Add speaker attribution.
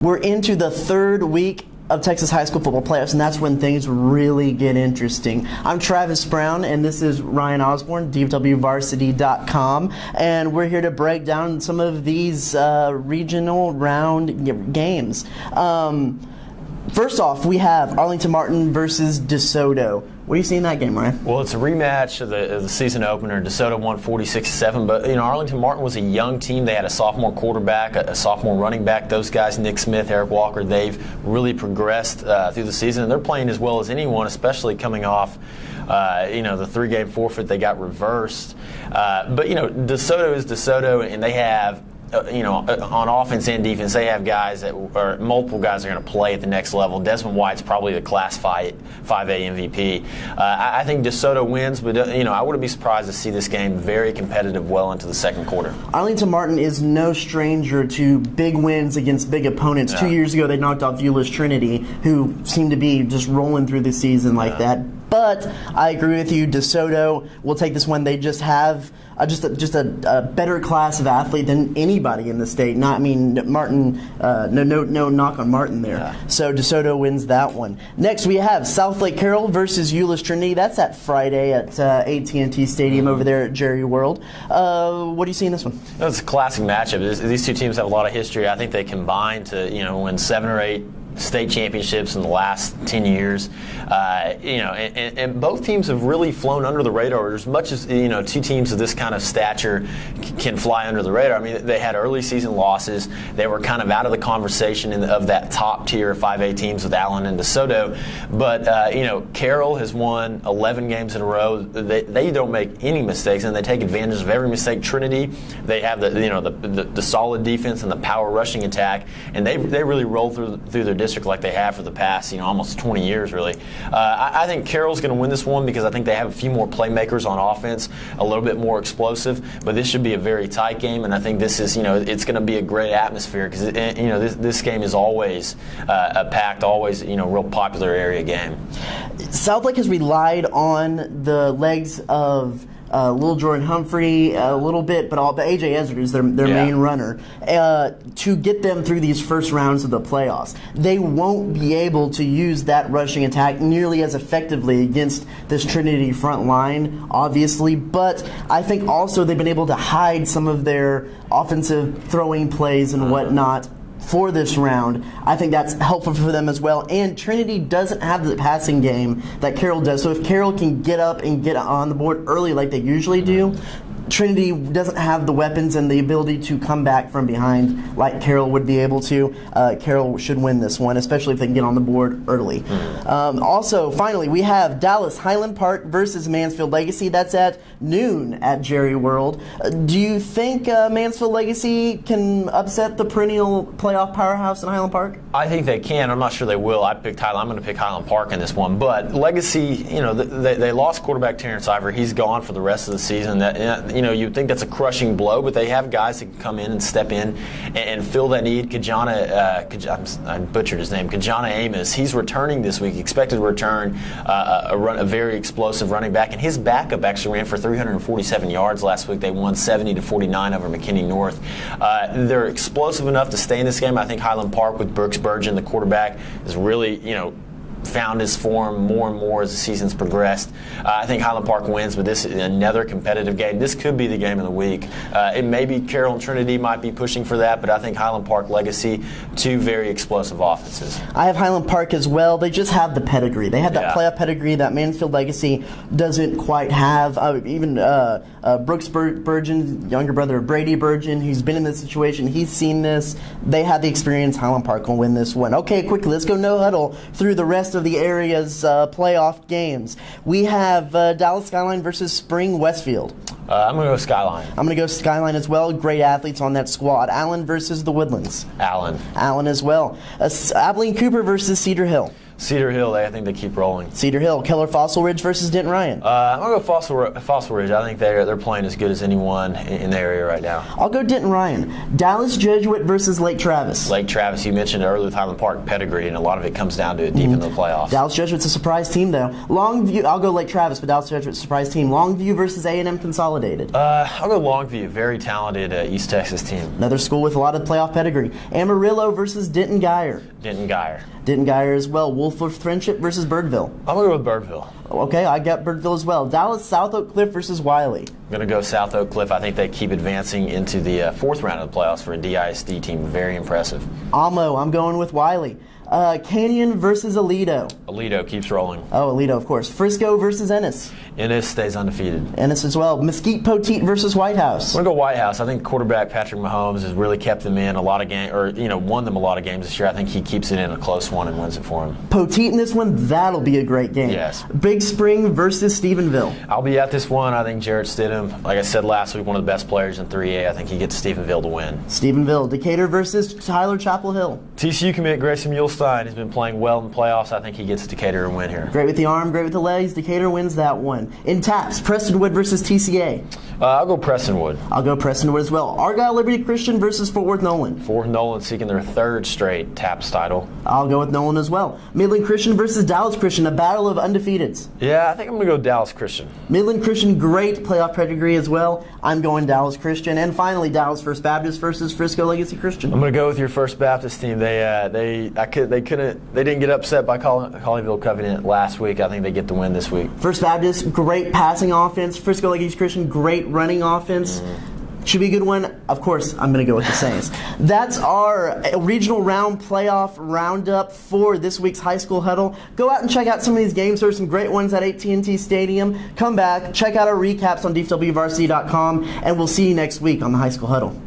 Speaker 1: We're into the third week of Texas high school football playoffs, and that's when things really get interesting. I'm Travis Brown, and this is Ryan Osborne, DFWVarsity.com, and we're here to break down some of these regional round games. First off, we have Arlington Martin versus DeSoto. What do you see in that game, Ryan?
Speaker 2: Well, it's a rematch of the season opener. DeSoto won 46-7, but Arlington Martin was a young team. They had a sophomore quarterback, a sophomore running back. Those guys, Nick Smith, Eric Walker, they've really progressed through the season, and they're playing as well as anyone, especially coming off the 3-game forfeit. They got reversed. But DeSoto is DeSoto, and they have on offense and defense, they have guys or multiple guys are going to play at the next level. Desmond White's probably the Class 5A MVP. I think DeSoto wins, but I wouldn't be surprised to see this game very competitive well into the second quarter.
Speaker 1: Arlington Martin is no stranger to big wins against big opponents. Yeah. 2 years ago, they knocked off Euless Trinity, who seemed to be just rolling through the season like that. But I agree with you. DeSoto will take this one. They just have just a better class of athlete than anybody in the state. Martin. No knock on Martin there. Yeah. So DeSoto wins that one. Next we have Southlake Carroll versus Euless Trinity. That's at Friday at AT&T Stadium over there at Jerry World. What do you see in this one?
Speaker 2: It's a classic matchup. These two teams have a lot of history. I think they combined to win 7 or 8 state championships in the last 10 years. And both teams have really flown under the radar. As much as two teams of this kind of stature can fly under the radar. They had early season losses. They were kind of out of the conversation of that top tier 5A teams with Allen and DeSoto. But Carroll has won 11 games in a row. They don't make any mistakes, and they take advantage of every mistake. Trinity, they have the solid defense and the power rushing attack, and they really roll through their district like they have for the past almost 20 years really. I think Carroll's going to win this one because I think they have a few more playmakers on offense, a little bit more explosive, but this should be a very tight game, and I think this is it's going to be a great atmosphere because this game is always a packed, always real popular area game.
Speaker 1: Southlake has relied on the legs of Lil Jordan Humphrey a little bit, but AJ Ezard is their main runner to get them through these first rounds of the playoffs. They won't be able to use that rushing attack nearly as effectively against this Trinity front line, obviously, but I think also they've been able to hide some of their offensive throwing plays and whatnot for this round. I think that's helpful for them as well. And Trinity doesn't have the passing game that Carroll does. So if Carroll can get up and get on the board early like they usually do, Trinity doesn't have the weapons and the ability to come back from behind like Carroll would be able to. Carroll should win this one, especially if they can get on the board early. Also, finally, we have Dallas Highland Park versus Mansfield Legacy. That's at noon at Jerry World. Do you think Mansfield Legacy can upset the perennial playoff powerhouse in Highland Park?
Speaker 2: I think they can. I'm not sure they will. I'm going to pick Highland Park in this one. But Legacy, they lost quarterback Terrence Ivory. He's gone for the rest of the season. You'd think that's a crushing blow, but they have guys that can come in and step in and fill that need. I butchered his name. Kajana Amos. He's returning this week. Expected to return a very explosive running back, and his backup actually ran for 347 yards last week. They won 70-49 over McKinney North. They're explosive enough to stay in this game. I think Highland Park with Brooks Burgeon, the quarterback, is really found his form more and more as the season's progressed. I think Highland Park wins, but this is another competitive game. This could be the game of the week. It may be Carroll and Trinity might be pushing for that, but I think Highland Park Legacy, two very explosive offenses. I
Speaker 1: have Highland Park as well. They just have the pedigree. They have that playoff pedigree that Mansfield Legacy doesn't quite have. Even Brooks Burgeon, younger brother of Brady Burgeon, who's been in this situation, he's seen this. They have the experience. Highland Park will win this one. Okay, quickly, let's go no huddle through the rest of the area's playoff games. We have Dallas Skyline versus Spring Westfield.
Speaker 2: I'm going to go Skyline.
Speaker 1: I'm going to go Skyline as well. Great athletes on that squad. Allen versus the Woodlands.
Speaker 2: Allen.
Speaker 1: Allen as well. Abilene Cooper versus Cedar Hill.
Speaker 2: Cedar Hill, I think they keep rolling.
Speaker 1: Cedar Hill. Keller Fossil Ridge versus Denton Ryan.
Speaker 2: I'm going to go Fossil Ridge. I think they're playing as good as anyone in the area right now.
Speaker 1: I'll go Denton Ryan. Dallas Jesuit versus Lake Travis.
Speaker 2: Lake Travis, you mentioned earlier with Highland Park pedigree, and a lot of it comes down to it deep in the playoffs.
Speaker 1: Dallas Jesuit's a surprise team, though. Longview, I'll go Lake Travis, but Dallas Jesuit's a surprise team. Longview versus A&M Consolidated.
Speaker 2: I'll go Longview, very talented East Texas team.
Speaker 1: Another school with a lot of playoff pedigree. Amarillo versus Denton Geyer.
Speaker 2: Denton Geyer.
Speaker 1: Denton Geyer as well. Wolf of Friendship versus Birdville.
Speaker 2: I'm going to go with Birdville.
Speaker 1: Okay, I got Birdville as well. Dallas South Oak Cliff versus Wiley.
Speaker 2: I'm going to go South Oak Cliff. I think they keep advancing into the fourth round of the playoffs for a DISD team. Very impressive.
Speaker 1: Amo, I'm going with Wiley. Canyon versus Aledo.
Speaker 2: Aledo keeps rolling.
Speaker 1: Oh, Aledo, of course. Frisco versus Ennis.
Speaker 2: Ennis stays undefeated.
Speaker 1: Ennis as well. Mesquite Poteet versus White House.
Speaker 2: I'm going to go White House. I think quarterback Patrick Mahomes has really kept them in a lot of games, or won them a lot of games this year. I think he keeps it in a close one and wins it for him.
Speaker 1: Poteet in this one, that'll be a great game.
Speaker 2: Yes.
Speaker 1: Big Spring versus Stephenville.
Speaker 2: I'll be at this one. I think Jared Stidham, like I said last week, one of the best players in 3A. I think he gets Stephenville to win.
Speaker 1: Stephenville. Decatur versus Tyler Chapel Hill.
Speaker 2: TCU commit Grayson Muehlstein has been playing well in the playoffs. I think he gets Decatur a win here.
Speaker 1: Great with the arm, great with the legs. Decatur wins that one. In taps, Prestonwood versus TCA.
Speaker 2: I'll go Prestonwood.
Speaker 1: I'll go Prestonwood as well. Argyle Liberty Christian versus Fort Worth Nolan.
Speaker 2: Fort Worth Nolan seeking their third straight TAPS title.
Speaker 1: I'll go with Nolan as well. Midland Christian versus Dallas Christian, a battle of undefeateds.
Speaker 2: Yeah, I think I'm going to go Dallas Christian.
Speaker 1: Midland Christian, great playoff pedigree as well. I'm going Dallas Christian. And finally, Dallas First Baptist versus Frisco Legacy Christian.
Speaker 2: I'm going to go with your First Baptist team. They didn't get upset by Colleyville Covenant last week. I think they get the win this week.
Speaker 1: First Baptist, great passing offense. Frisco Legacy Christian, great running offense. Should be a good one. Of course, I'm going to go with the Saints. That's our regional round playoff roundup for this week's high school huddle. Go out and check out some of these games. There are some great ones at AT&T Stadium. Come back, check out our recaps on DFWVarsity.com, and we'll see you next week on the high school huddle.